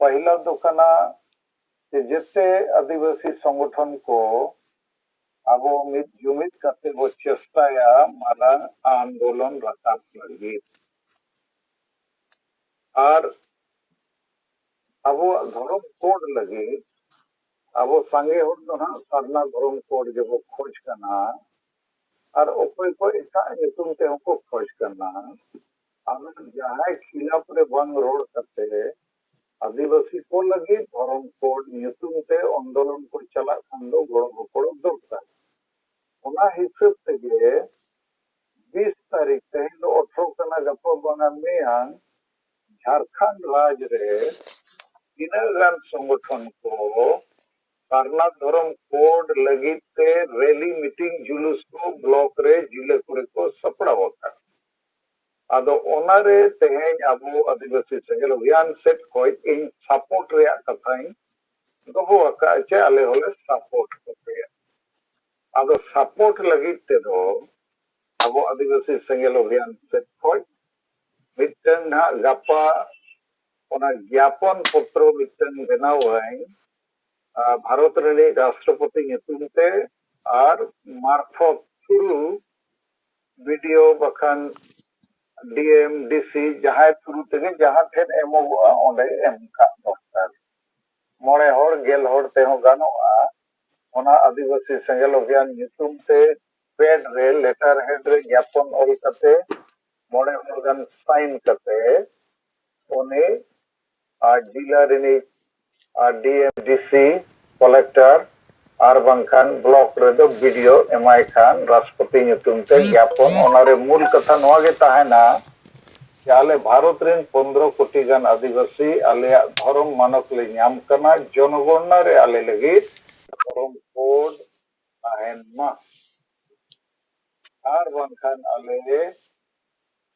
पहला दो कना जेते आदिवासी संगठन को अब मित जुमिद करते वो चेष्टाया माना आंदोलन रकाब लगी और अब धर्म कोड लगे अब संगे हो तो ना साधना धर्म कोड जब खोज करना और ओपे को ऐसा तुम ते हमको खोज करना अब जहाँ खिलाफ रे बंद रोड करते हैं आदिवासी को लगे धर्म कोड तुम ते आंदोलन को चला खंडो गोड़ गोड़ दरकार उना हिसाब से 20 तारीख तेहन दो 18 कना गपो बंगा में झारखंड राज्य रे इनगान संगठन को कारना धर्म कोड लगी ते रैली मीटिंग जुलूस को ब्लॉक रे जिले को सपड़ा होता आदो ओनारे तेहें अबो आदिवासी संगल अभियान सेट कोई इन सपोर्ट रे कथाई दबो का चे आले होले सपोर्ट करते आदो सपोर्ट लगी ते दो अबो आदिवासी संगल अभियान सेट कोई मिटन ना गपा ओना ज्ञापन पत्र मिटन बनाव है भारत रे राष्ट्रपति नेतृत्व और मार्फत थ्रू वीडियो बखान डीएम डीसी जहां थ्रू ते जहां ठेन एमोगोआ ओंडे एम का दरकार मोड़े होड़ गेल होड़ ते हो गानोआ ओना आदिवासी संगल अभियान नितुम ते पेड रे लेटर हेड रे ज्ञापन ऑल करते मोड़े होड़ गान साइन करते ओने जिला रे डीएम डीसी कलेक्टर और बंखान ब्लॉक रे दो वीडियो एमआई खान राष्ट्रपति नितुम ते ज्ञापन ओनारे मूल कथा नवा गे ताहेना आले भारत रे 15 कोटी गान आदिवासी आले धर्म मानक ले नाम कना जनगणना रे आले लगी धर्म कोड ताहेन मा और बंखान आले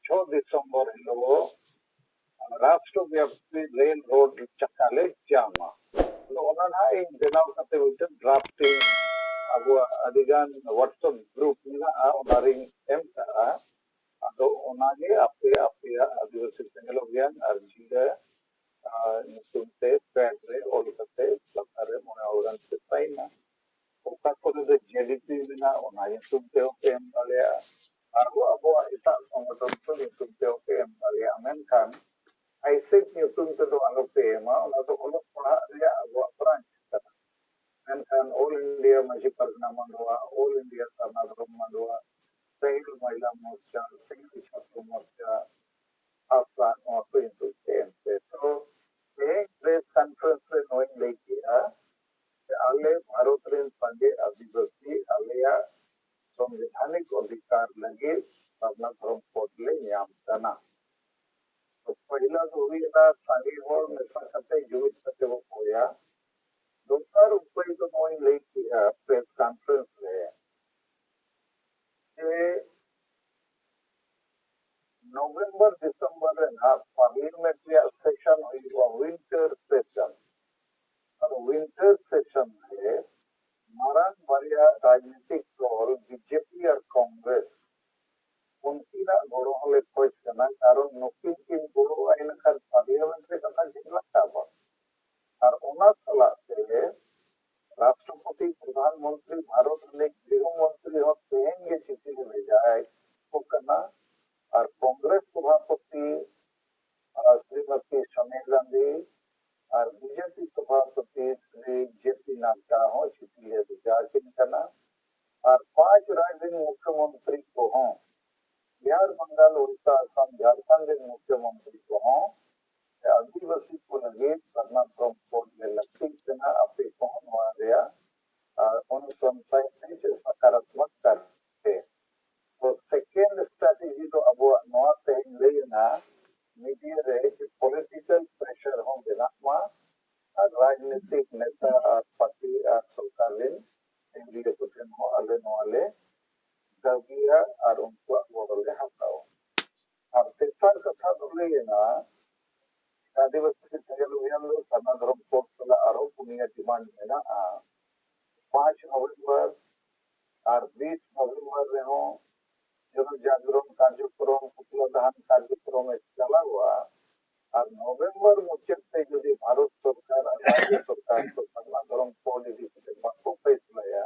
6 दिसंबर हिलो राष्ट्रव्यापी रेल रोड चकाले जामा ओना इन बेनाव कते उते ड्राफ्टिंग अब अधिगान व्हाट्सएप ग्रुप ना ओनारिंग एम का आदो ओनागे आपे आपे आदिवासी संगल अभियान और जिले नितुमते पेड रे ओल कते लखारे मोने ओरगान से पाइना ओका को दे जेडीपी बिना ओना नितुमते ओके एम दालेया और अब इता संगठन तो नितुमते ओके एम दालेया मेनखान ऐसे नितुम ते तो आलोपे एमा ओना तो ओलो पढ़ा रे अब प्रांच मेनखान ऑल इंडिया माजी परगना मंडवा ऑल इंडिया कर्नाटक मंडवा संयुक्त महिला मोर्चा संयुक्त छात्र मोर्चा आसा नोतो इंतुते तो एक प्रेस कॉन्फ्रेंस रे नोइन ले किया आले भारत रे संगे आदिवासी आलेया संवैधानिक अधिकार लगे अपना धर्म कोड ले नाम करना तो पहला तो हुई ना संगे और मेसा करते जुमिद करते वो होया दोसर उपाय तो नोइन ले किया प्रेस कॉन्फ्रेंस रे नवंबर दिसंबर ना पार्लियामेंट रे सेशन हुई विंटर सेशन और विंटर सेशन में मारान बारिया राजनीतिक दल बीजेपी और कांग्रेस उनकी ना गोड़ो हले खोज करना कारण नुकिन किन गोड़ो आइन कर पार्लियामेंट रे कथा जिला काबा और ओना तला से राष्ट्रपति प्रधानमंत्री भारत ने गृह मंत्री हो तेहें ये चिट्ठी भेजा है को करना और कांग्रेस सभापति श्रीमती सोनिया गांधी और बीजेपी सभापति श्री जेपी नड्डा हो चिट्ठी भेजा करना और 5 राज्य मुख्यमंत्री को हो बिहार बंगाल उड़ीसा असम झारखंड के मुख्यमंत्री को हो आदिवासी को लगे करना फ्रॉम कोर्ट में लगती करना अपने कौन हुआ गया उन संस्थाएं से सकारात्मक करते तो सेकेंड स्ट्रेटजी तो अब नवा से लेना मीडिया रे कि पॉलिटिकल प्रेशर हो बिना मा राजनीतिक नेता और पार्टी और सरकार रे इंडिया को हो अले नवाले दबिया और उनको बोले हटाओ और तेसर कथा तो लेना आदिवासी संगल अभियान लो करना धर्म कोड चला आरोप पुनिया डिमांड में ना 5 नवंबर और 20 नवंबर में हो जन जागरण कार्यक्रम पुतला दहन कार्यक्रम चला हुआ और नवंबर मुचाद से जुदी भारत सरकार और राज्य सरकार को सरना धर्म कोड इदी बाको फैसलाया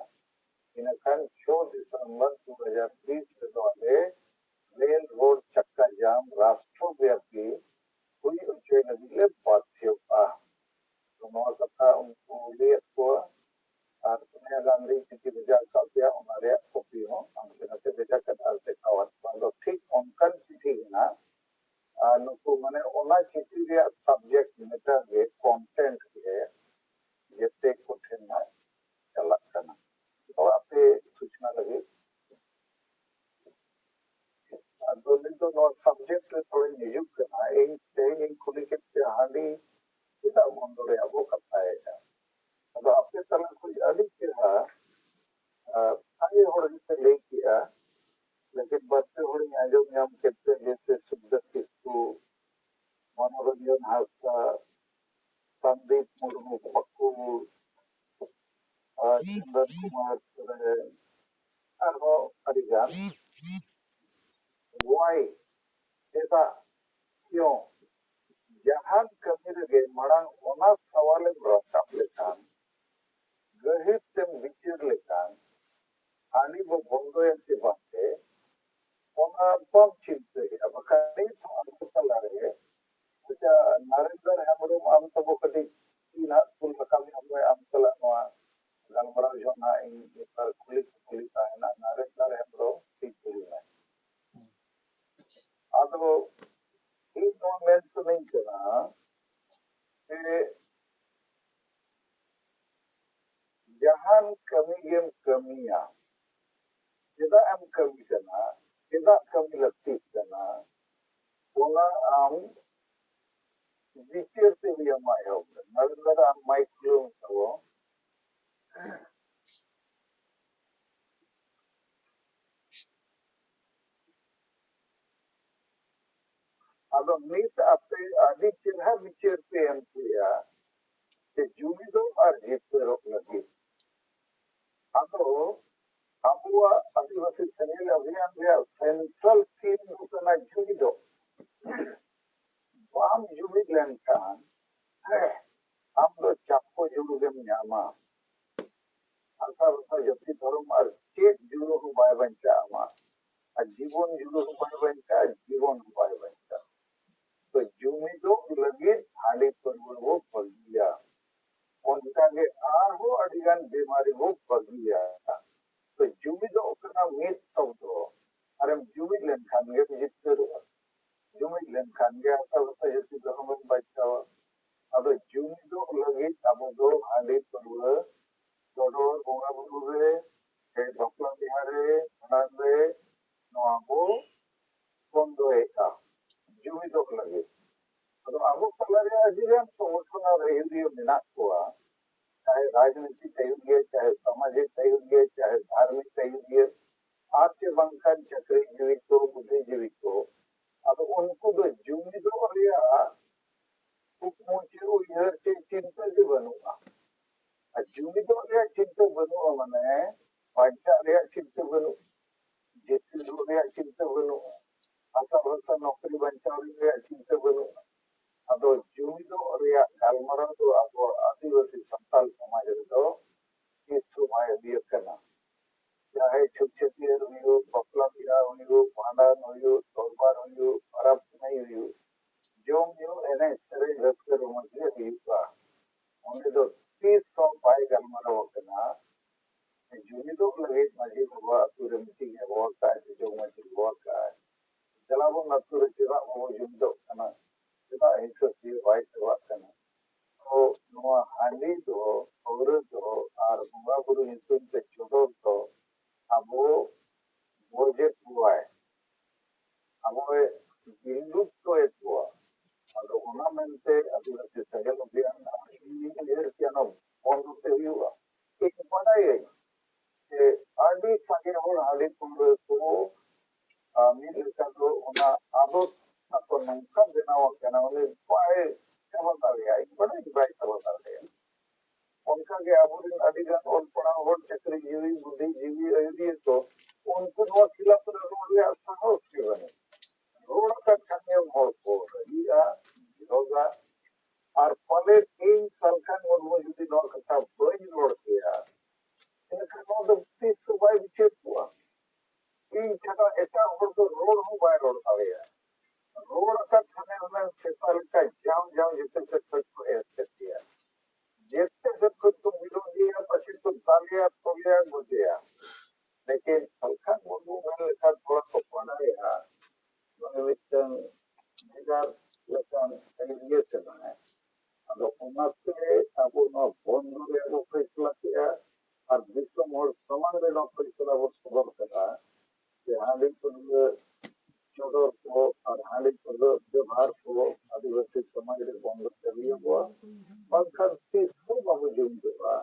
इनखान 6 दिसंबर 2020 वाले रेल रोड चक्का जाम राष्ट्रव्यापी हुई उच्च नदी बाध्य तो नवा कथा उनको लियत को और सोनिया गांधी चिठी भेजा काफिया हमारे कॉपी हो हमसे नते भेजा कथा से कावत तो ठीक उनकन चिठी ना नुकु माने ओना चिठी रे सब्जेक्ट मेटा के कंटेंट के जते कोठेन ना चलत कना तो आपे सूचना लगे तो नितो नो सब्जेक्ट रे थोड़ी नियुक्त कना इन से इन खुली के हांडी kita mundur ya bu kata ya. Kalau apa kalau कोई अधिक है सारे हो रही से लेके लेकिन बच्चे हो रही हैं जो हम कहते हैं जैसे शुद्ध शिशु मनोरंजन हादसा संदीप मुर्मू पक्कू चंदन कुमार और हरिजान वाई ऐसा क्यों जहां कमी लगे मड़ांग ओना सवाल रास्ता लेखान गहिर से बिचर लेखान हानि वो बंदो के बाते ओना पम चिंते अब कहीं तो हमको चला रहे कुछ नरेंद्र हेमरम आम तो वो कभी तीन हाथ फुल कमी हमने आम चला नवा गलमरा जो ना इन पर खुली का है ना नरेंद्र हेमरम ठीक खुली है अब वो इन गवर्नमेंट तो नहीं करना कि जहां कमियां kita am kami kana kita kami lakti kana ona am dikir te dia mai ho nalera am mai klum to ado mit ape adi chirha bichir pe am kiya ke jumido ar jitero lagi ado abua adivasi senil abhiyan dia central theme kana jumido bam jumid lankan am do chappo jurugem nyama asal jati dharam ar chet juru hu bai bancha ama जीवन जुड़ो हुए बनता जीवन हुए बनता तो जुमिदो लगे हाली पर वो बगिया उनका के आर हो अडिगन बीमारी वो बगिया तो जुमिदो कना मीत तो अरे जुमिद लेन खान के जितने जुमिद लेन खान के आता होता जैसे धर्म में बच्चा हो अब जुमिदो लगे अब दो हाली पर वो दोनों बोगा बुरे बपला बिहारे नांदे नवाबो कोंदो एका जुमिदो लगे तो आबो पलारे अजीवन संगठन रहियो मेना कोआ चाहे राजनीति तयुगे चाहे सामाजिक तयुगे चाहे धार्मिक तयुगे आर्थिक बंकन चक्री जीवित को बुद्धिजीवी को अब उनको तो जुमिदो रिया उपमुचे उयहर से चिंता के बनुआ जुमिदो रिया चिंता बनुआ माने पंचा रिया चिंता बनु जिससे रिया चिंता बनुआ असर नौकरी बंचावी चिंता बनुआ अदो जुमिदो रिया गालमरा तो अब आदिवासी संताल समाज रो इस समय दिए कना चाहे छुछतियर हुयो बपला बिया हुयो भांडन हुयो तोरबार हुयो अरब नहीं हुयो जोम जो एने सरे रस्कर मध्य हुआ उन्हें तो 30 पाए गालमरा कना जुमिदो लगे मजे बाबा पूरे मीटिंग है बहुत का जो मजे बहुत का जलाबो नतुर चिरा वो जुमिदो कना kita itu di baik terwakana. तो नवा हांडी तो और तो आर बुआ बुरु इंसुन से छोटो तो अबो बोझे हुआ है अबो जिंदुक तो एक हुआ अगर उन्हें मिलते आदिवासी सहल अभियान इंजीनियर क्या ना बंद से हुआ एक बड़ा है कि आदि संगे और हाली पुर को मिल का तो उन्हें आदत आपको नंका देना हो क्या ना उन्हें पाए क्या बता रहा है बड़ा ही बात बता रहा है उनका के आबुदिन अधिगन और पढ़ा और चक्री जीवी बुद्धिजीवी अयदी तो उनको वो खिलाफ रोड या साहस के बने रोड का खाने और को रिया ᱱᱚᱣᱟ ᱫᱚ ᱛᱤᱥ ᱦᱚᱸ ᱵᱟᱭ ᱵᱤᱪᱟᱹᱨ ᱠᱚᱣᱟ ᱤᱧ ᱪᱷᱟᱰᱟ ᱮᱴᱟᱜ ᱦᱚᱲ ᱫᱚ ᱨᱚᱲ ᱦᱚᱸ ᱵᱟᱭ ᱨᱚᱲ ᱫᱟᱲᱮᱭᱟᱜᱼᱟ ᱨᱚᱲ ᱟᱠᱟᱫ ᱠᱷᱟᱱᱮ ᱚᱱᱟ ᱥᱮᱛᱟ ᱞᱮᱠᱟ ᱡᱟᱣ ᱡᱟᱣ ᱡᱮᱛᱮ ᱥᱮᱫ ᱠᱷᱚᱡ ᱠᱚ ᱮᱥᱮᱫᱮᱭᱟ ᱡᱮᱛᱮ ᱥᱮᱫ ᱠᱷᱚᱡ ᱠᱚ ᱵᱤᱨᱳᱫᱮᱭᱟ ᱯᱟᱪᱮᱫ ᱠᱚ ᱫᱟᱞᱮᱭᱟ ᱛᱚᱞᱮᱭᱟ ᱜᱚᱡᱮᱭᱟ ᱞᱮᱠᱤᱱ ᱥᱟᱞᱠᱷᱟᱱ ᱢᱩᱨᱢᱩ ᱢᱮᱱ ᱞᱮᱠᱷᱟᱱ ᱛᱷᱚᱲᱟ ᱠᱚ ᱵᱟᱰᱟᱭᱟ ᱱᱚᱜᱼᱚᱭ ᱢᱤᱫᱴᱟᱝ ᱵᱷᱮᱜᱟᱨ ᱞᱮᱠᱟᱱ ᱤᱭᱟᱹ ᱠᱟᱱᱟ ᱟᱫᱚ ᱚᱱᱟᱛᱮ ᱟᱵᱚ ᱱᱚᱣᱟ ᱵᱚᱱᱫᱚ ᱨᱮᱭᱟᱜ ᱵᱚ ᱯᱷᱟᱭᱥᱞᱟ ᱠᱮᱜᱼᱟ ᱟᱨ ᱫᱤᱥᱚᱢ ᱦᱚᱲ ᱥᱟᱢᱟᱝ ᱨᱮ ᱱᱚᱣᱟ ᱯᱷᱟᱭᱥᱞᱟ ᱵᱚ ᱥᱚᱫᱚᱨ ᱠᱮᱫᱟ ᱡᱮ ᱦᱟᱺᱰᱤ ᱯᱟᱹᱣᱨᱟᱹ ᱪᱚᱰᱚᱨ ᱠᱚ ᱟᱨ ᱦᱟᱺᱰᱤ ᱯᱟᱹᱣᱨᱟᱹ ᱵᱮᱵᱚᱦᱟর ᱠᱚ ᱟᱹᱫᱤᱵᱟᱹᱥᱤ ᱥᱚᱢᱟᱡᱽ ᱨᱮ ᱵᱚᱱᱫᱚ ᱪᱟᱹᱞᱩᱭᱟᱵᱚᱣᱟ ᱵᱟᱝᱠᱷᱟᱱ ᱛᱤᱥ ᱦᱚᱸ ᱵᱟᱵᱚ ᱡᱩᱢᱤᱫᱚᱜᱼᱟ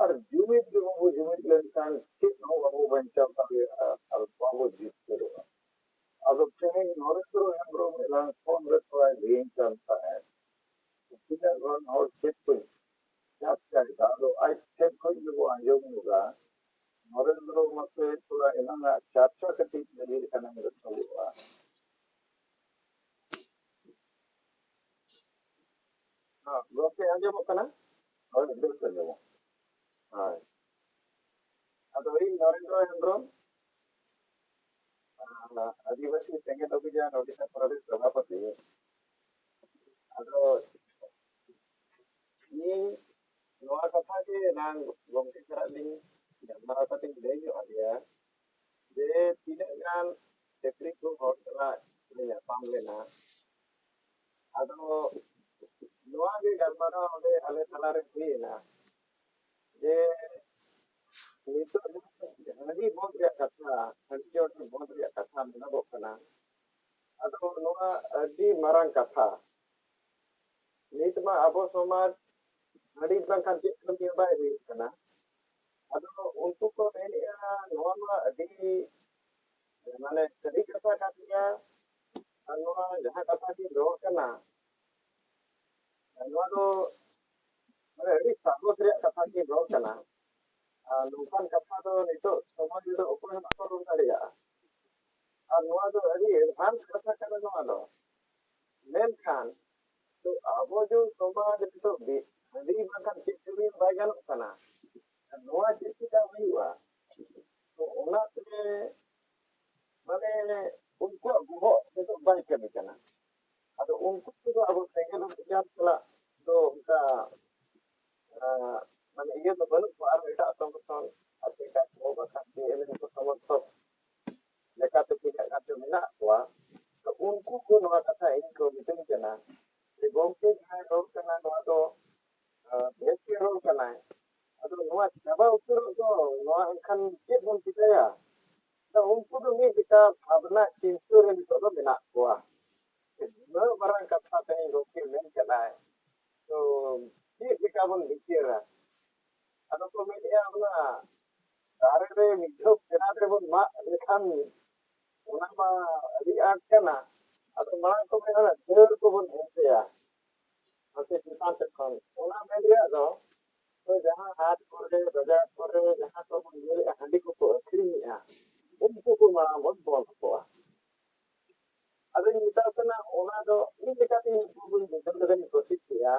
ᱟᱨ ᱡᱩᱢᱤᱫ ᱜᱮ ᱵᱟᱵᱚ ᱡᱩᱢᱤᱫ ᱞᱮᱱᱠᱷᱟᱱ ᱪᱮᱫ ᱦᱚᱸ ᱵᱟᱵᱚ ᱵᱟᱧᱪᱟᱣ ᱫᱟᱲᱮᱭᱟᱜᱼᱟ ᱟᱨ ᱵᱟᱵᱚ ᱡᱤᱛᱠᱟᱹᱨᱚᱜᱼᱟ ᱟᱫᱚ ᱛᱮᱦᱮᱧ ᱱᱚᱨᱮᱱᱫᱨᱚ ᱦᱮᱢᱵᱨᱚᱢ ᱮᱱᱟᱝ ᱯᱷᱳᱱ ᱨᱮ ᱛᱷᱚᱲᱟᱭ ᱞᱟᱹᱭᱟᱹᱧ ᱠᱟᱱ ᱛᱟᱦᱮᱸᱫ ᱛᱤᱱᱟᱹᱜ ᱜᱟᱱ ᱦᱚᱲ ᱪᱮᱫ ᱠᱚ ᱪᱟᱯᱪᱟᱭᱫᱟ ᱟᱫᱚ ᱟᱡ ᱴᱷᱮᱱ ᱠᱷᱚᱡ ᱜᱮᱵᱚ ᱟᱸᱡᱚᱢ ᱧᱚᱜᱟ नरेंद्र मते थोड़ा इन्होंने चर्चा कटी लगी खाना मेरे चलुआ हां गोके आंजमो कना और बेस आंजमो हां अदो इ नरेंद्र हेम्ब्रम आदिवासी संगठन अभियान ओडिशा प्रदेश सभापति अदो इ नोआ कथा के नाम गोके करा लिंग जमरा कति लई जो आलिया जे तीनों गान चक्री को हर सला ᱧᱟᱯᱟᱢ ᱞᱮᱱᱟ ᱟᱫᱚ ᱱᱚᱣᱟ ᱜᱮ ᱜᱟᱞᱢᱟᱨᱟᱣ ᱚᱸᱰᱮ ᱟᱞᱮ ᱛᱟᱞᱟᱨᱮ ᱦᱩᱭᱮᱱᱟ ᱡᱮ ᱱᱤᱛᱚᱜ ᱦᱟᱺᱰᱤ ᱵᱚᱱᱫ ᱨᱮᱭᱟᱜ ᱠᱟᱛᱷᱟ ᱦᱟᱺᱰᱤ ᱪᱚᱰᱚᱨ ᱵᱚᱱᱫ ᱨᱮᱭᱟᱜ ᱠᱟᱛᱷᱟ ᱢᱮᱱᱚᱜᱚᱜ ᱠᱟᱱᱟ ᱟᱫᱚ ᱱᱚᱣᱟ ᱟᱹᱰᱤ ᱢᱟᱨᱟᱝ ᱠᱟᱛᱷᱟ ᱱᱤᱛ ᱢᱟ ᱟᱵᱚ ᱥᱚᱢᱟᱡᱽ ᱦᱟᱺᱰᱤ ᱵᱟᱝᱠᱷᱟᱱ ᱪᱮᱫ ᱠᱟᱹᱢᱤ ᱵᱟᱭ ᱦᱩᱭᱩᱜ ᱠᱟᱱᱟ ᱟᱫᱚ ᱩᱱᱠᱩ ᱠᱚ ᱢᱮᱱᱮᱜᱼᱟ ᱱᱚᱣᱟ ᱢᱟ ᱟᱹᱰᱤ माने सही कथा का दिया नोआ जहां कथा की रोड कना नोआ दो माने अडी सामोस रे कथा की रोड कना नोकान कथा दो नितो समाज दो ओपन बाको रोड दाड़िया और नोआ दो अडी एडवांस कथा कना नोआ दो मेन खान तो आबो जो समाज तो हडी बाका चिकरी बाय गानों कना नोआ चिकिता हुआ तो ओना ते माने उनको वो तो बाई कमी करना अब उनको तो अब सेकंड ऑफ क्या चला तो उनका माने ये तो बन पार बेटा समर्थन अपने का वो बता के एलिन को समर्थन लेका तो ठीक है जो मिला हुआ तो उनको को नवा कथा इनको मिटिंग करना ये गोके है रोल करना नवा तो देश के रोल करना है अब नवा चाबा उतर तो नवा खान के बन चिकाया तो उनको तो मी बिका भावना चिंतु रे तो मेना हुआ न बरन कथा ते गोके मेन कना है तो ये बिका बन बिकेरा अब तो मेडिया अपना दारे रे मिठो केना रे बन मा लेखान ओना मा अभी आट कना अब मां को मेना देर को बन हेतेया ओके किसान से कौन ओना मेडिया दो तो जहां हाथ करे बाजार करे जहां तो मेरे हंडी को अखरीनिया उनको को मां बन बोल को अब निता कना ओना दो इन लेकाते को नितम दगन कोशिश किया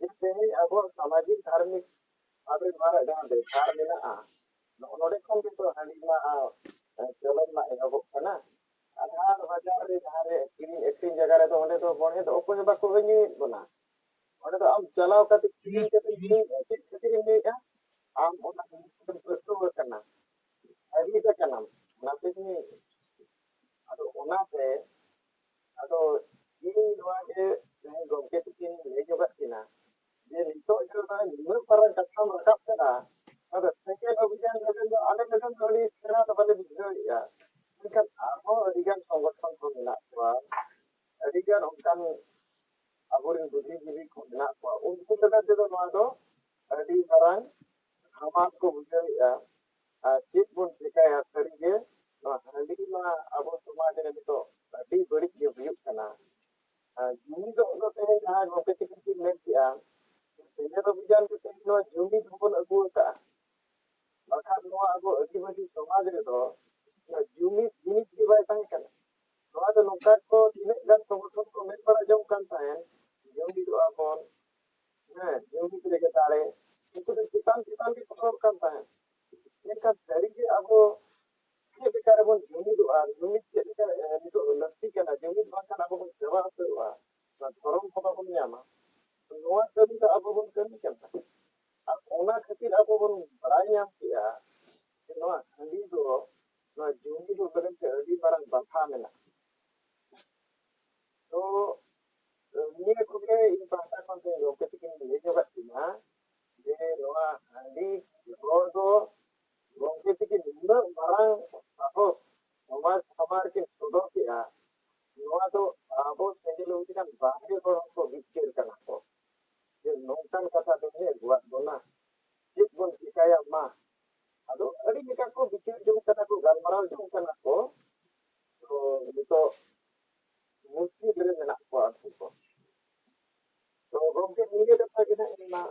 जे तेनी अब सामाजिक धार्मिक अब मारा जहां बेकार मेना नोडे खन के तो हंडी मा चलन मा एगो कना आधार बाजार रे जहां रे एक्टिंग जगह रे तो ओने तो बने तो ओको बा को गनी बना ओने तो हम चलाव का तीन के तीन में आम ओना प्रश्न करना अभी तक करना ना पे अदो ओना पे अदो इन नवा के नहीं गोके तीन ले जो बतिना ये नितो जो ना निमर पर कथा रखा कना अब सेकेंड अभियान लगन तो आने लगन थोड़ी सेना तो बले बिगड़िया लेकिन आरो अधिकान संगठन को मिला हुआ अधिकान उनका अबोरिन बुद्धिजीवी को मिला हुआ उनको लगा जो नवा दो अडी मरंग समाज को बुझाइया चेक बन सिखाया सरीगे हंडी मा अबो समाज रे तो अडी बड़ी के हुयुक कना जुमी तो ते जहां गोके की मेन किया सेना अभियान के नो जुमी बन अगु का बाखा नोआ अगु आदिवासी समाज रे तो जुमी जिनिस के बाय ताहे कना नोआ तो नोका को तिने गन संगठन को मेन बड़ा जम कान ताहे जुमी तो आपन जुमी के ताले उनको तो किसान के पकड़ कान ताहे ᱢᱮᱱᱠᱷᱟᱱ ᱥᱟᱹᱨᱤᱜᱮ ᱟᱵᱚ ᱪᱮᱫ ᱞᱮᱠᱟ ᱨᱮᱵᱚᱱ ᱡᱩᱢᱤᱫᱚᱜᱼᱟ ᱡᱩᱢᱤᱫ ᱪᱮᱫ ᱞᱮᱠᱟ ᱱᱤᱛᱚᱜ ᱞᱟᱹᱠᱛᱤ ᱠᱟᱱᱟ ᱡᱩᱢᱤᱫ ᱵᱟᱝᱠᱷᱟᱱ ᱟᱵᱚ ᱵᱚᱱ ᱪᱟᱵᱟ ᱩᱛᱟᱹᱨᱚᱜᱼᱟ ᱫᱷᱚᱨᱚᱢ ᱠᱚ ᱵᱟᱵᱚᱱ ᱧᱟᱢᱟ ᱱᱚᱣᱟ ᱠᱟᱹᱢᱤ ᱫᱚ ᱟᱵᱚ ᱵᱚᱱ ᱠᱟᱹᱢᱤ ᱠᱟᱱᱟ ᱟᱨ ᱚᱱᱟ ᱠᱷᱟᱹᱛᱤᱨ ᱟᱵᱚ ᱵᱚᱱ ᱵᱟᱲᱟᱭ ᱧᱟᱢ ᱠᱮᱜᱼᱟ ᱡᱮ ᱱᱚᱣᱟ ᱦᱟᱺᱰᱤ ᱫᱚ ᱱᱚᱣᱟ ᱡᱩᱢᱤᱫ ᱞᱟᱹᱜᱤᱫ ᱟᱹᱰᱤ ᱢᱟᱨᱟᱝ ᱵᱟᱫᱷᱟ ᱢᱮᱱᱟᱜᱼᱟ ᱛᱚ ᱱᱤᱭᱟᱹ ᱠᱚᱜᱮ ᱤᱧ ᱯᱟᱦᱴᱟ ᱠᱷᱚᱱ ᱜᱚᱢᱠᱮ ᱛᱟᱹᱠᱤᱱ ᱞᱟᱹᱭ ᱧᱚᱜᱟᱜ ᱛᱤᱧᱟ ᱡᱮ ᱱᱚᱣᱟ ᱦᱟᱺᱰᱤ ᱦᱚᱲ ᱫᱚ ᱜᱚᱢᱠᱮ ᱛᱟᱹᱠᱤᱱ ᱱᱩᱱᱟᱹᱜ ᱢᱟᱨᱟᱝ ᱥᱟᱦᱚᱥ ᱥᱚᱢᱟᱡᱽ ᱥᱟᱢᱟᱝ ᱨᱮᱠᱤᱱ ᱥᱚᱫᱚᱨ ᱠᱮᱜᱼᱟ ᱱᱚᱣᱟ ᱫᱚ ᱟᱵᱚ ᱥᱮᱸᱜᱮᱞ ᱞᱮᱠᱟᱱ ᱵᱟᱦᱨᱮ ᱦᱚᱲ ᱦᱚᱸᱠᱚ ᱵᱤᱪᱟᱹᱨ ᱠᱟᱱᱟ ᱠᱚ ᱡᱮ ᱱᱚᱝᱠᱟᱱ ᱠᱟᱛᱷᱟ ᱫᱚᱧ ᱟᱹᱜᱩᱣᱟᱜ ᱵᱚᱱᱟ ᱪᱮᱫ ᱵᱚᱱ ᱪᱤᱠᱟᱹᱭᱟ ᱢᱟ ᱟᱫᱚ ᱟᱹᱰᱤ ᱞᱮᱠᱟ ᱠᱚ ᱵᱤᱪᱟᱹᱨ ᱡᱚᱝ ᱠᱟᱱᱟ ᱠᱚ ᱜᱟᱞᱢᱟᱨᱟᱣ ᱡᱚᱝ ᱠᱟᱱᱟ ko to nito muskil re menak ko ato ko to gomke niye kata gina ina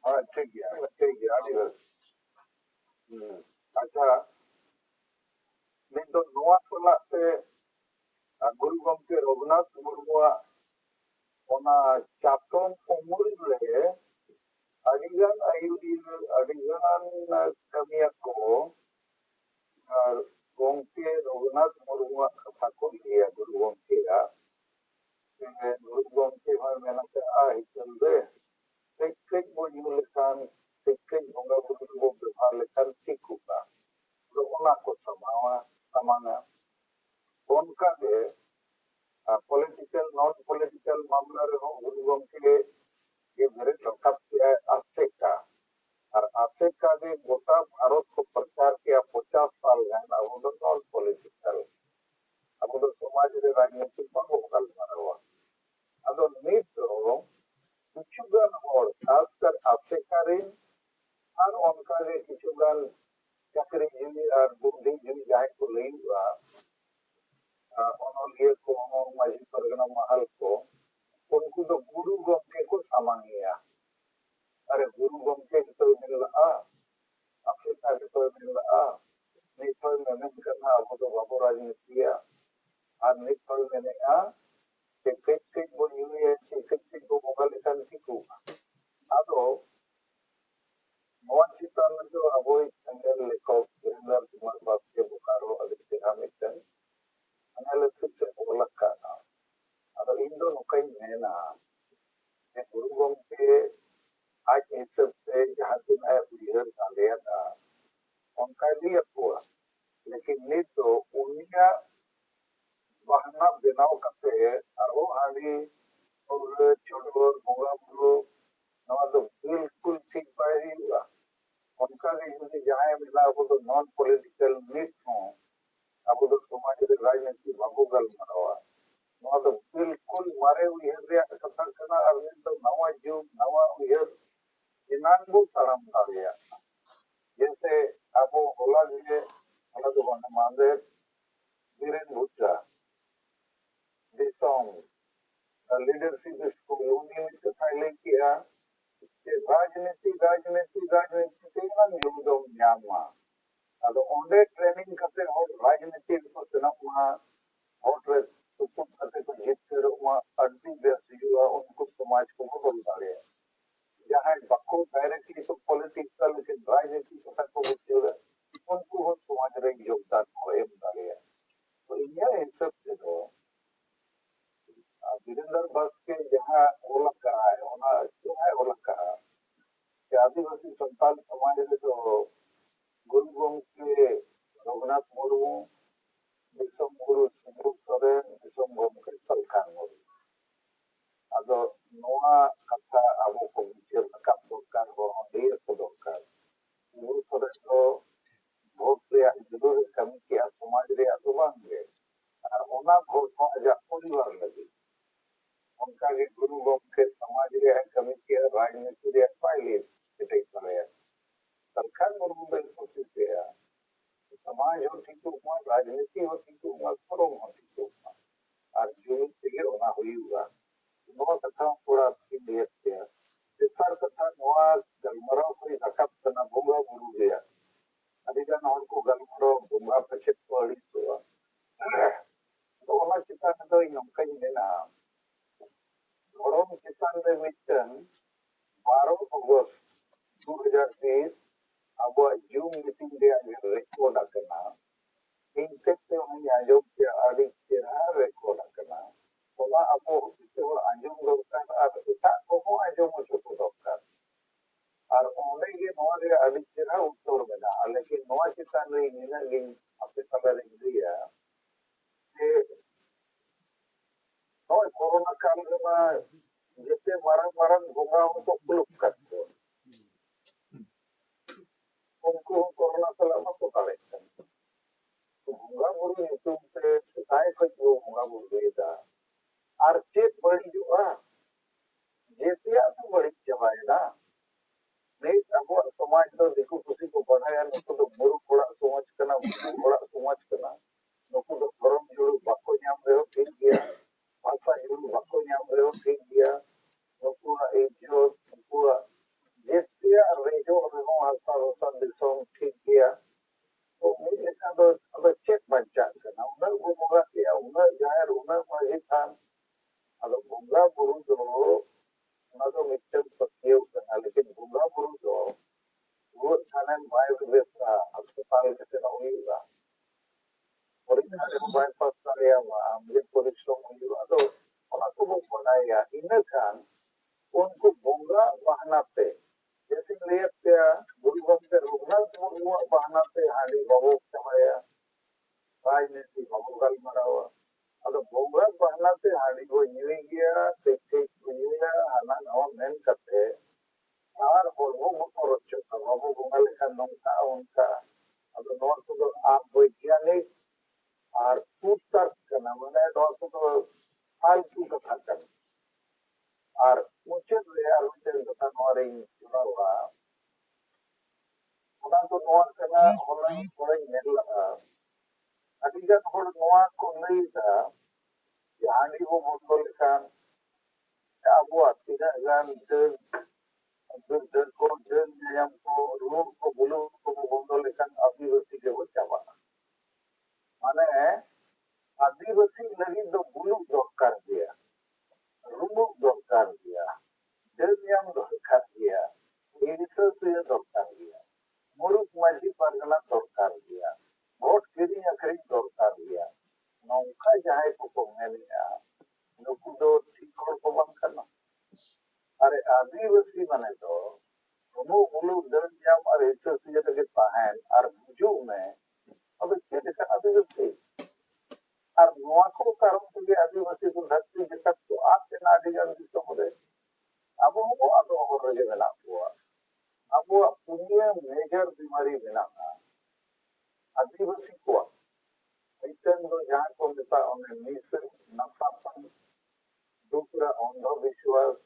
ठीक है आदिवासी अच्छा नितो नोआ सलाते गुरु गमके रघुनाथ मुर्मुआ ओना चातम उमुर ले अडिगान आयुरी अडिगान कमिया को और गमके रघुनाथ मुर्मुआ कथा को लिया गुरु गमके गुरु गमके हर मेनाते आ हिचल दे कई बोझ लेखान कई बंगा बुरु को व्यवहार लेखान ठीक होगा तो ओना को समाना उनका दे पॉलिटिकल नॉन पॉलिटिकल मामला रहो गुरु गमके ये मेरे रखा किया आफ्रिका और आफ्रिका दे गोटा भारत को प्रचार किया 50 साल है अब नॉन पॉलिटिकल अब समाज रे राजनीतिक बाबू कल मारवा अब नीट तो किछुगान और खासकर आफ्रिका रे और उनका रे किछुगान चक्री जीवी और बुद्धि जीवी जाए को ले हुआ उन्होंने को माजी परगना महल को उनको तो गुरु गमके को सामान्य अरे गुरु गमके तो मिल रहा आफ्रिका के तो मिल रहा निथल में करना अब तो बाबू राजनीति और निथल में आ कई बोली हुई है कई को मोबाइल शांति को अब नोआ चितान जो अब संगल लेखक वीरेंद्र कुमार बाप के बोकारो आदित्य रामितन एनालिसिस से ओलक का अब इन दो नौकरी मेना गुरु गमके आज हिसाब से जहाँ दिन आया उधर डालिया था उनका लिया हुआ लेकिन नहीं तो उन्हीं बहाना बनाव करते अरो हाली और छोड़ो बोगा बुरो नवा तो बिल्कुल ठीक पाए हुआ उनका भी जहाँ मिला वो तो नॉन पॉलिटिकल नीट हो अब तो समाज के राजनीति बाबूगल मरवा नवा तो बिल्कुल मारे उहर कथा करना और तो नवा जुग नवा उहर इनान को तारम दाड़िया जैसे अब होला दिए होला तो बन मांदे वीरेन भुट्टा दिसों लीडरशिप इसको यूनियन से फाइल किया राजनीति राजनीति राजनीति के ना युद्धों न्यामा अब ओंडे ट्रेनिंग करते हो राजनीति को तनाव और सुपुत करते को जीत कर वहाँ अड्डी व्यस्त हुआ उनको समाज को बदल डाले जहाँ बक्को डायरेक्टली तो पॉलिटिकल लेकिन राजनीति को बच्चे उनको समाज रे योगदान को एम डाले तो यह हिसाब से तो वीरेंद्र बस के जहाँ ओलक का है वहाँ क्यों है ओलक का कि आदिवासी संताल समाज में तो गुरु गमके रघुनाथ मुर्मू दिसम गुरु सुब्रु सोरेन दिसम गमके सलखान मुर्मू अदो नोआ कथा आबो को बिचार रकाब दरकार हो ढेर को दरकार गुरु सोरेन तो भोट रे जरूर कमी किया समाज रे तो बांगे और ओना भोट को अजा परिवार लगी उनका के गुरु गमके समाज रे कमी किया राजनीति रे पाइले इते करे सरकार मुर्मू दे कोशिश किया समाज हो ठीक हुआ राजनीति हो ठीक हुआ परम हो ठीक हुआ और जुमिद से होना हुई हुआ नोआ कथा थोड़ा क्लियर किया तेसार कथा नोआ गलमराव कोई रकाब करना बोगा गुरु गया अधिकान और को गलमराव बोगा पछत को अड़ी हुआ तो ओना चितान तो नौका ही देना धर्म चितान में मिशन 12 अगस्त 2020 अब जूम मीटिंग रे चितान रे निना गिन आपे तला रे दिया जे नोय कोरोना काल रे जैसे मारंग मारंग बोंगा उनको कुलुप करते उनको कोरोना साला मको ताले तो बोंगा बुरु नितुम से सिताए को जो बोंगा बुरु देता आर चेत बड़ी जो जैसे आप बड़ी चबाएगा नहीं अब समाज तो देखो किसी को बढ़ाया नुको तो बुरु थोड़ा समाज करना बुरु थोड़ा समाज करना नुको तो धर्म जुड़ू बाको ᱧᱟᱢ रहे हो ठीक गया भाषा जुड़ू बाको ᱧᱟᱢ रहे हो ठीक गया नुको एक जो नुको जैसे रेजो रेहो हल्का रोसा दिसों ठीक गया तो मिल लेखा तो अब चेक बच्चा करना उन्हें वो बोला कि उन्हें जाहिर उन्हें मर्जी था अब बोंगा बुरु जो ना तो मिक्सर पत्तियों करना लेकिन बोंगा बुरु जो वो थाने बाइक वेस्टा अस्पताल में से ना हुईगा और इन्हें मोबाइल पास कर या मुझे परिश्रम हुईगा तो उनको वो बनाया इन्हें खान उनको बोंगा बहाना पे जैसे लिए क्या गुरुगम के रुग्णाल मुर्मू बहाना पे हाड़ी बाबू चमाया राजनीति बाबू गल मरावा अब बोंगा बहाना पे हाड़ी को न्यूई गया ठीक न्यूया हाना नौ मेन करते और बोलबो मको रच्चो बाबू बोंगा लेखा नौका उनका अब नौर तो आप वैज्ञानिक और पूछताछ करना मैंने नौर तो फालतू कथा करना और मुझे यार मुझे कथा नौरी जुड़ा हुआ उना तो नौर करना ऑनलाइन थोड़ा नेल लगा अडिगन होड़ नौर को नहीं था कि हांडी वो बोलो लेखा अबो तीना गान को नियम को रूम को बुलुग को बोलो लेखा आदिवासी के बचावा माने आदिवासी लगी तो बुलुग दरकार दिया रूमुग दरकार दिया नियम दरकार दिया इनसे ये दरकार दिया मुरुक माझी परगना दरकार दिया वोट किरी अखरी दरकार दिया नौका जाए को मेनिया नुकु दो सिकोड़ को बंद करना अरे आदिवासी माने तो रूमुग बुलुग नियम और इनसे तक ताहन और बुजुग में अब इसके देखा आदिवासी और नोआ को कारण से आदिवासी को धरती जगत को आपके नाडिगन दिसो मरे अब वो आदो हो रहे बना हुआ अब वो पुण्य मेजर बीमारी बना आदिवासी को ऐसन तो जहाँ को मिलता उन्हें मिस नफापन दूसरा अंधविश्वास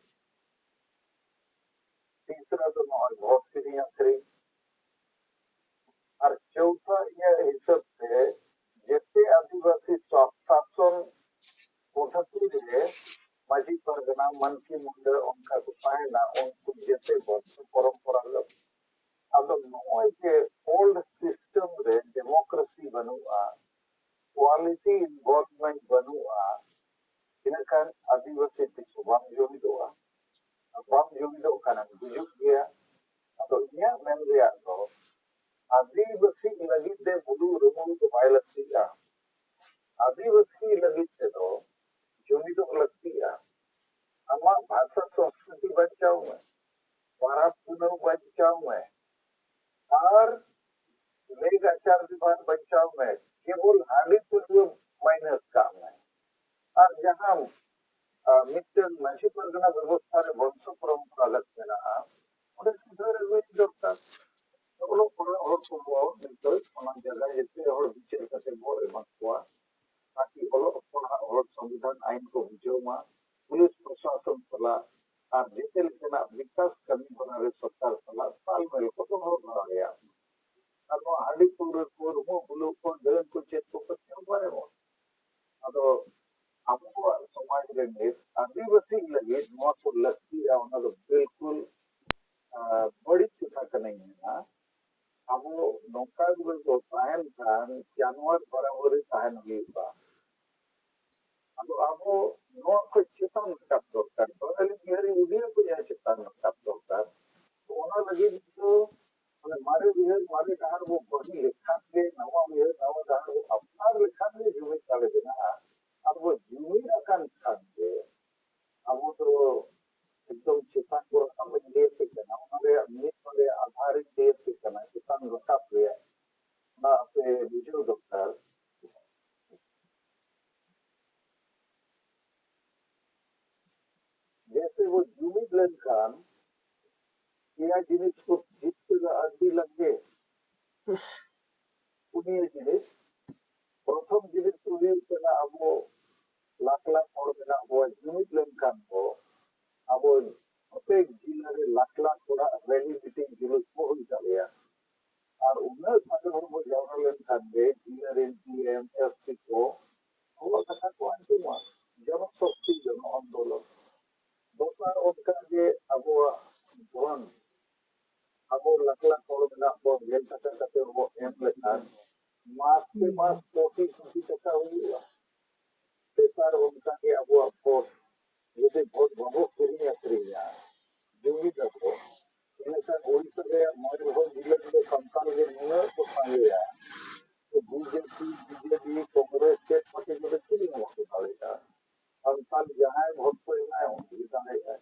तीसरा तो नौर बहुत सी आखिरी और चौथा यह हिसाब से जैसे आदिवासी शासन पद्धति रे माझी परगना मन की मुंडे उनका को पाएना उनको जैसे वर्ष परंपरागत अब नॉय के ओल्ड सिस्टम रे डेमोक्रेसी बनुआ क्वालिटी इन्वॉल्वमेंट बनुआ इनका आदिवासी को बम जोड़ो खाना बुजुग गया तो इन्या मेन रिया तो आदिवासी लगी दे बुलु रुमुग तो बाय लगतिया आदिवासी लगी से तो जुमिद लगतिया हमारा भाषा संस्कृति बचाओ में भारत पुनः बचाओ में और लेग आचार विभाग बचाओ में केवल हाली पूर्व माइनस काम है और जहाँ मित्र मछी परगना व्यवस्था रे वंश परंपरागत मेना उन्हें सुधार हुई दरकार तो लोग और को मित्र ओना जगह जते और विचार करते बोले मत ताकि और संविधान आइन को बुझोमा पुलिस प्रशासन सला और जिते लेना विकास कमी बना रहे सरकार सला साल में को तो हो रहा है अब हाड़ी पूरे को रूमो बुलुग को दलन को चेक को क्यों पाए वो अब हमको समाज रे आदिवासी लगे नौ को लगती है उन्हें तो बिल्कुल बड़ी चिंता करनी है ना अब नौका को ताहन खान जानवर बराबर ताहन हुई अब नौ को चेतन रखा दरकार बदल बिहारी उदिया को यह चेतन रखा दरकार तो उन्हें लगे जो मारे बिहार मारे कहार वो बड़ी लेखा के नवा बिहार नवा कहार वो अपना लेखा में जुमिद कर देना अब वो जुमिद अकान खान के अब वो तो एकदम चेतन को समझ दे के ना हमारे अमृत वाले आधारित दे के ना चेतन रखा हुआ बुझाव दरकार जैसे वो जुमिद लेनखान या जिनिस को जितने आदमी लगे उन्हीं जिनिस प्रथम जिनिस को भी करना अब वो लाख लाख और बिना वो जुमिद लेनखान को अब वो प्रत्येक जिले में लाख लाख थोड़ा रैली मीटिंग जुलूस को हुई चलेगा और उन्हें सारे हम वो जाना लेनखान के जिले रे पीएम एसपी को वो कथा को अंतिम जनशक्ति जन आंदोलन दोसर उनका ये अब वो धन अब वो लाख लाख और बिना वो जेल करते वो एम लेखान मास के मास कोटी कोटी टका हुई तेसर उनका के अब वो वोट यदि वोट बाबू किरी अक्रिया जुमिद को इनका ओडिशा के मयूरभंज जिले में संतान के निये तो सांगेया तो बीजेपी कांग्रेस के पार्टी में किरी होते पड़ेगा संतान जहां वोट को इनाय होंगे दाएगा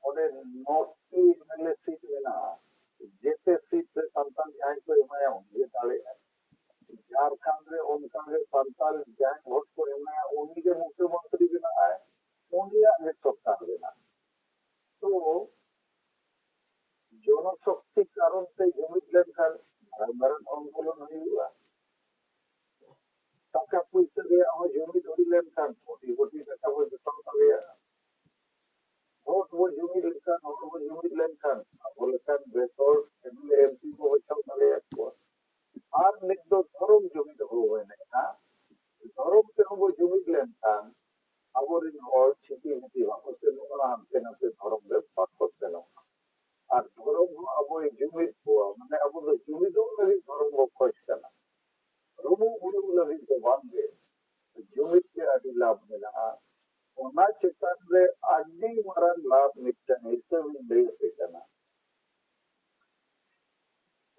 उन्हें नोटी एमएलए सीट लेना जेते सीट से संतान जहां को इनाय होंगे दाएगा झारखंड में उनका के संतान जहां वोट को इनाय उन्हीं के मुख्यमंत्री बना है उन्हीं के सरकार देना तो जनशक्ति कारण से जुमिद लेनखान भारत आंदोलन हुआ टाका पैसा दिया हम जुमिद हुई लेनखान कोटी कोटी टका वो जतन करेगा वोट वो जुमिद लेनखान वोट वो जुमिद लेनखान अब लेखान बेतौर एमएलए एमपी को बचाव करेगा को और निक दो धर्म जुमिद हुए नहीं हां धर्म के वो जुमिद लेनखान अब इन और छिपी छिपी वापस से लोग हमसे न से धर्म में वापस से लोग और धर्म अब वो जुमिद हुआ मैंने अब वो जुमिद लगी धर्म को खोज करना रूमुग बुलुग लगी तो बांधे जुमिद के आदि लाभ मिला उन्ना चितान रे आदि मरण लाभ मिलता है भी दे सकना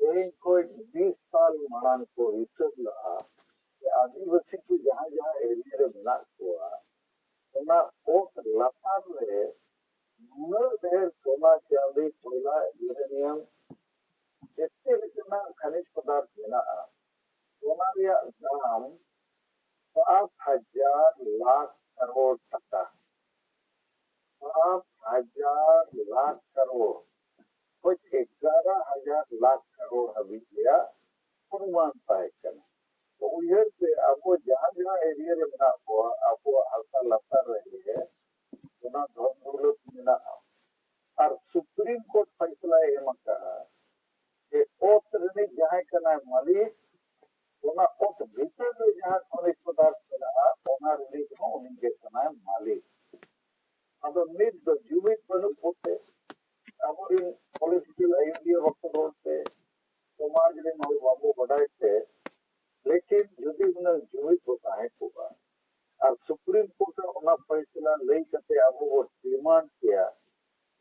एक कोई 20 साल मरण को हिस्सा लगा आदिवासी को जहाँ जहाँ एरिया रे मिला हुआ उन्ना ओट लतार रे नूर देर सोना चांदी कोयला यूरेनियम जितने भी खनिज पदार्थ मिला सोना या दाम 5,000 लाख करोड़ टका 5,000 लाख करोड़ कुछ 11,000 लाख करोड़ अभी गया अनुमान पाए करना तो उधर पे आपको जहाँ जहाँ एरिया में बना हुआ आपको हल्का लता रही है उना धन दौलत मिला और सुप्रीम कोर्ट फैसला ये मत कहा कि ओ तरह जहाँ करना है मालिक उना उस भीतर में जहाँ खनिज पदार्थ मिला उना रिलीज में उनके करना है मालिक अब मिड द जुमिद बनु होते अब इन पॉलिटिकल आइडिया वक्त बोलते समाज रे नौ बाबू बढ़ाते लेकिन यदि उन्हें जुमिद होता है होगा और सुप्रीम कोर्ट उना फैसला ले करते अब वो डिमांड किया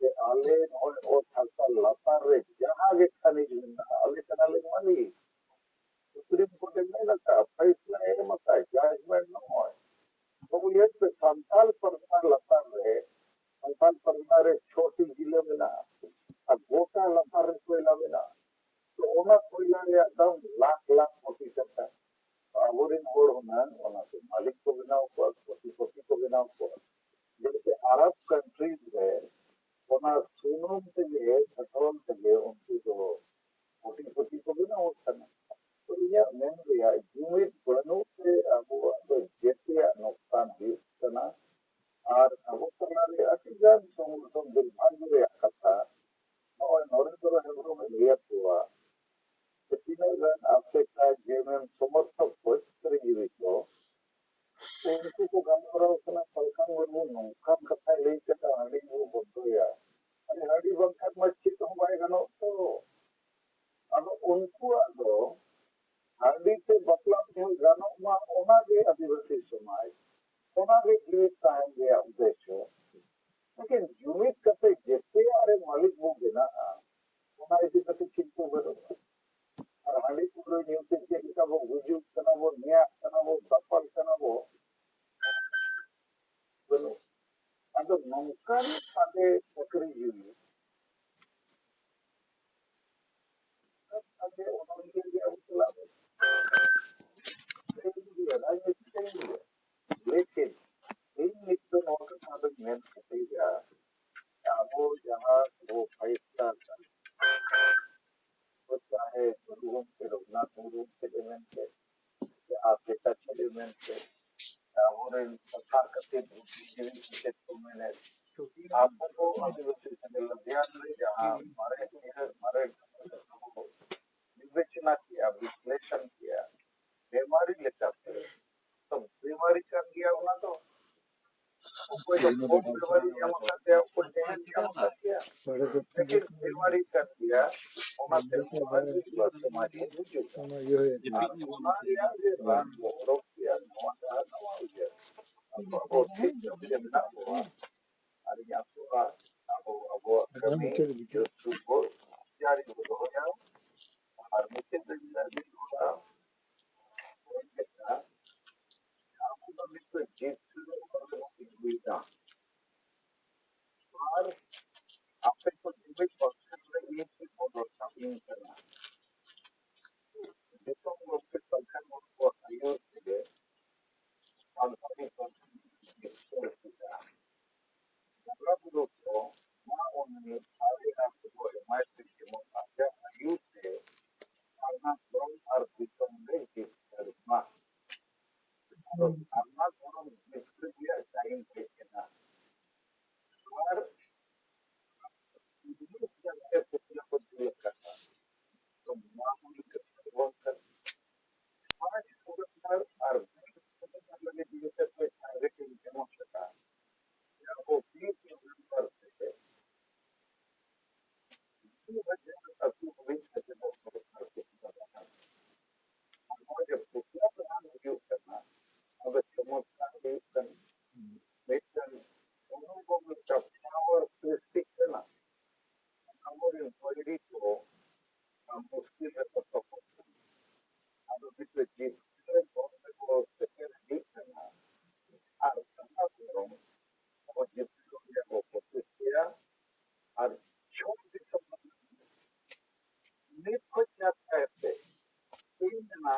कि आले और हल्का लतार रे जहाँ के खनिज मिला आले कना ले मालिक सुप्रीम कोर्ट में लगा फैसला है मत है जजमेंट न हो तो ये पे संताल परगना लतार रे संताल परगना रे छोटी जिले में ना अब गोटा लतार रे कोयला में ना तो उना कोयला रे एकदम लाख लाख कोटी टका आबोरिन बोर्ड होना उना से मालिक को बिना ऊपर कोटी को बिना ऊपर जैसे अरब कंट्रीज है उना सुनों से लिए पेट्रोल से लिए उनकी जो कोटी को बिना ऊपर तो ये मेन रिया जुमिद बनु से अब जेतिया नुकसान हुई करना और अब करना अतिजान समुद्र दुर्भाग्य रे कथा और नरेंद्र हेब्रो में लिया हुआ तीनों आफ्रिका जेमेन समर्थक को करेगी तो उनको को काम करा उसने सरकार वो नौकर कथा ले के हड़ी वो बोलतो या अरे हड़ी बंकर मच्छी तो हमारे गनो तो अब उनको आदो हड़ी से बतला जो गानो मा ओना के आदिवासी समाज ओना के जीवित कायम गया उद्देश्य लेकिन जुमिद कते जेते अरे मालिक वो बिना ओना इसी कते चिंतो बनो और हड़ी पूरे न्यूज़ के का वो वजूद करना वो नया करना वो सफल करना वो बनो अगर नौकर आगे पकड़ी हुई आगे उन्होंने के लिए उतला men ketiga abo jaha wo paista तो चाहे गुरुओं के रघुनाथ गुरु के एलिमेंट है या आपका एलिमेंट है और इन कथा कथित बुद्धिजीवी के मैंने आपको आदिवासी ध्यान में जहाँ हमारे विवेचना किया विश्लेषण किया बीमारी लेकर तो बीमारी कर दिया होना तो कोई तो खूब बीमारी जमा कर दिया कोई जहन जमा कर दिया लेकिन बीमारी कर दिया होना से समाज को बुझेगा हमारे यहाँ जो रान को रोक दिया नवा उजे अब ठीक जब ना हुआ और यहाँ पूरा अब कमी जो सुबह जारी हो गया और मुझे दिन होगा आपको मित्र जीत हुआ और आपके को जीवित पक्षन में ये चीज बहुत अच्छा नहीं करना जिसको लोग के पक्षन को सहयोग से हम सभी मतलब लोग को ना उन्हें सारे आपको हिमायत के मुताबिक सहयोग से करना कौन और विषम में जिस करना तो करना कौन जिसके लिए टाइम देना और इस जगह से को दिया करना तो मामूली के सर्वों कर आज सुरक्षार और लगे दिए से कोई टारगेटिंग जमा सका या वो 20 नवंबर से अभी भविष्य के और जब दूसरा प्रधान उपयोग करना अब चमत्कार वेतन वेतन दोनों को मिलकर पावर सृष्टि करना हमारे बॉडी को मुश्किल है तो अब विश्व जिसके बहुत को सेकंड लीक करना और करना करो और जिसके लोग को कोशिश किया और छोटे संबंध में कुछ जाता है तीन जना